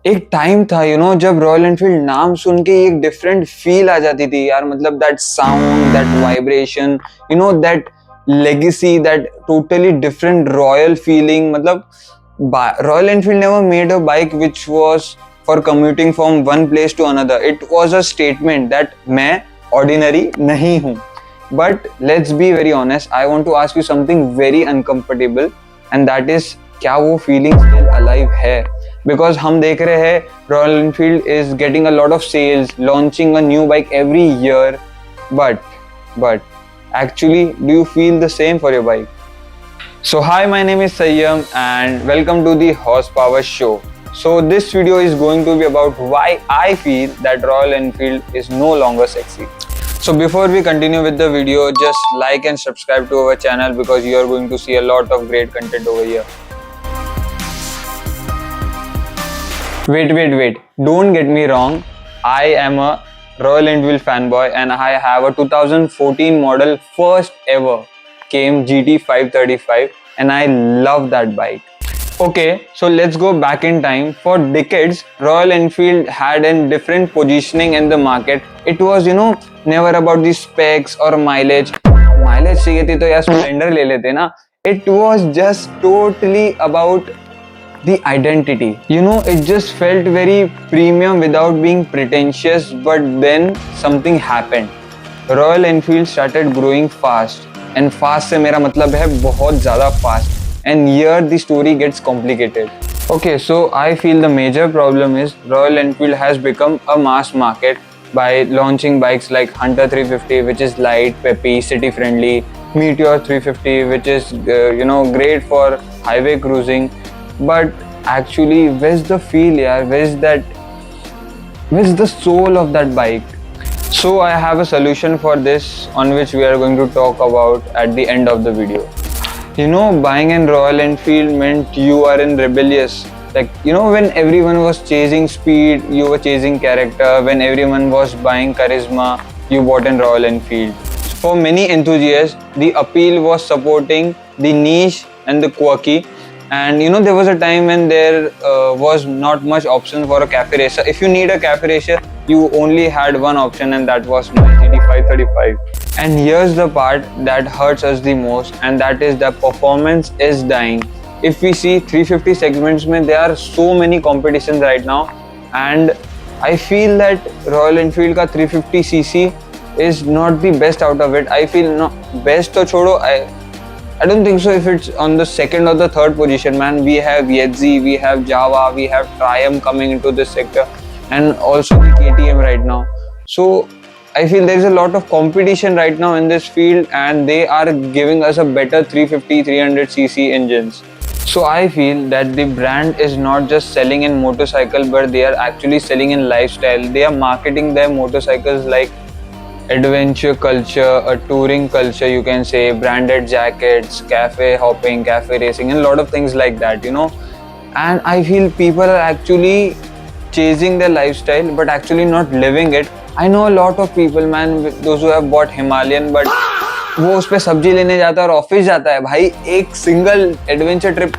एक टाइम था जब रॉयल एनफील्ड नाम सुन के एक डिफरेंट फील आ जाती थी यार। मतलब that sound, that vibration, that legacy, that totally different royal feeling. मतलब Royal Enfield never made a bike which was for commuting from one place to another. It was a statement that मैं ordinary नहीं हूँ। But let's be very honest, I want to ask you something very uncomfortable, and that is, क्या वो feeling still alive है? Because हम देख रहे हैं Royal Enfield is getting a lot of sales, launching a new bike every year, but actually, do you feel the same for your bike? So hi, my name is Sayyam and welcome to the Horsepower Show. So this video is going to be about why I feel that Royal Enfield is no longer sexy. So before we continue with the video, just like and subscribe to our channel because you are going to see a lot of great content over here. Wait. Don't get me wrong. I am a Royal Enfield fanboy and I have a 2014 model first ever KM GT 535 and I love that bike. Okay, so let's go back in time. For decades, Royal Enfield had a different positioning in the market. It was, never about the specs or mileage. Mileage चाहिए थी तो यार Splendor ले लेते ना. It was just totally about the identity. It just felt very premium without being pretentious, but then something happened. Royal Enfield started growing fast, and fast से मेरा मतलब है बहुत ज़्यादा fast. And here the story gets complicated. Okay, so I feel the major problem is Royal Enfield has become a mass market by launching bikes like Hunter 350, which is light, peppy, city friendly, Meteor 350, which is great for highway cruising. But actually, where's the feel, yaar? Where's the soul of that bike? So I have a solution for this, on which we are going to talk about at the end of the video. Buying an Royal Enfield meant you are in rebellious. Like, when everyone was chasing speed, you were chasing character. When everyone was buying charisma, you bought an Royal Enfield. For many enthusiasts, the appeal was supporting the niche and the quirky. And there was a time when there was not much option for a cafe racer. If you need a cafe racer, you only had one option, and that was my GT 535. And here's the part that hurts us the most, and that is that performance is dying. If we see 350 segments, there are so many competitions right now, and I feel that Royal Enfield ka 350cc is not the best out of it. I feel no best to chodo. I don't think so if it's on the second or the third position, man. We have Yetzi, we have Java, we have Triumph coming into this sector, and also the KTM right now. So I feel there is a lot of competition right now in this field, and they are giving us a better 350, 300cc engines. So I feel that the brand is not just selling in motorcycle, but they are actually selling in lifestyle. They are marketing their motorcycles like adventure culture, a touring culture, you can say, branded jackets, cafe hopping, cafe racing, and a lot of things like that, And I feel people are actually chasing their lifestyle, but actually not living it. I know a lot of people, man, those who have bought Himalayan, but वो उस पे सब्जी लेने जाता है और office जाता है भाई, एक single adventure trip,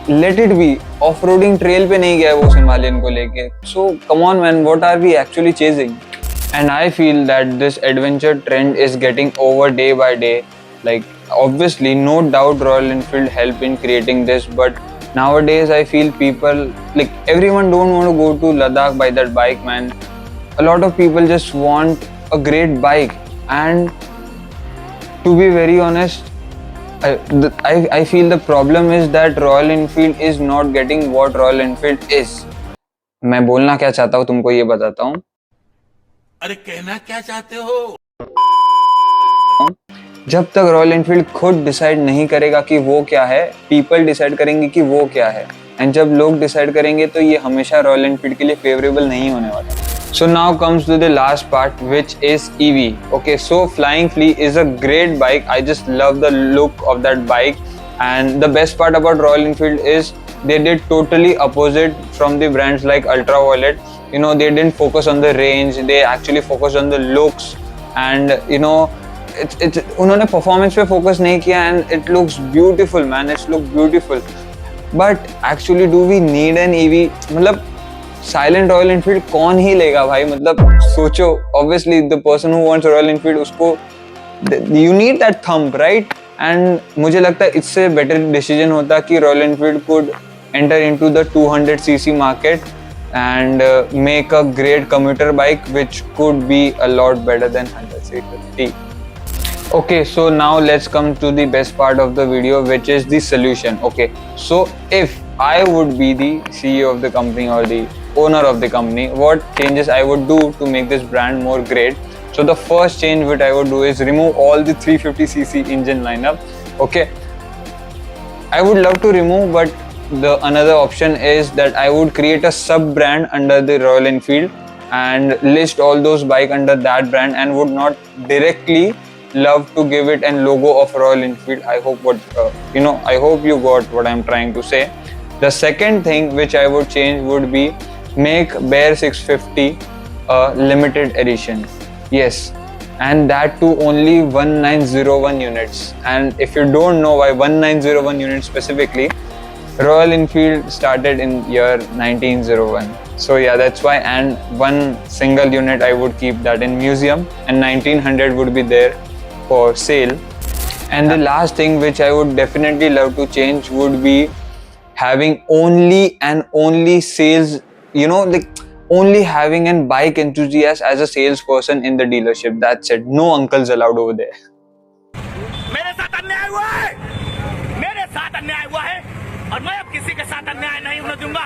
let it be, off roading trail पे नहीं गया वो हिमालयन को लेके. So come on man, what are we actually chasing? And I feel that this adventure trend is getting over day by day. Like, obviously, no doubt Royal Enfield helped in creating this, but nowadays I feel people, like, everyone don't want to go to Ladakh by that bike, man. A lot of people just want a great bike, and to be very honest, I feel the problem is that Royal Enfield is not getting what Royal Enfield is. मैं बोलना क्या चाहता हूँ तुमको ये बताता हूँ. अरे कहना क्या चाहते हो? जब तक रॉयल एनफील्ड खुद डिसाइड नहीं करेगा कि वो क्या है, पीपल डिसाइड करेंगे कि वो क्या है. एंड जब लोग डिसाइड करेंगे तो ये हमेशा रॉयल एनफील्ड के लिए फेवरेबल नहीं होने वाला. So now comes to the last part, which is EV. Okay, so Flying Flea is a great bike. I just love the look of that bike. And the best part about Royal Enfield is they did totally opposite from the brands like Ultraviolet. They didn't focus on the range. They actually focused on the looks. And it's उन्होंने performance पे focus नहीं किया, and it looks beautiful, man. It's look beautiful. But actually, do we need an EV? मतलब silent Royal Enfield कौन ही लेगा भाई, मतलब सोचो, obviously the person who wants Royal Enfield, उसको you need that thump, right? And मुझे लगता है इससे बेटर डिसीजन होता कि Royal Enfield could enter into the 200cc market and make a great commuter bike which could be a lot better than 100cc. Okay, so now let's come to the best part of the video, which is the solution. Okay, so if I would be the CEO of the company or the owner of the company, what changes I would do to make this brand more great? So the first change which I would do is remove all the 350cc engine lineup. Okay, I would love to remove, but the another option is that I would create a sub brand under the Royal Enfield and list all those bike under that brand, and would not directly love to give it an logo of Royal Enfield. I hope I hope you got what I'm trying to say. The second thing which I would change would be make Bear 650 a limited edition. Yes, and that too only 1901 units. And if you don't know why 1901 units specifically, Royal Enfield started in year 1901. So yeah, that's why. And one single unit I would keep that in museum, and 1900 would be there for sale. And the last thing which I would definitely love to change would be having only and only sales, like only having a bike enthusiast as a salesperson in the dealership. That's it. No uncles allowed over there. मेरे साथ अन्याय हुआ है, मेरे साथ अन्याय हुआ है और मैं अब किसी के साथ अन्याय नहीं होने दूंगा।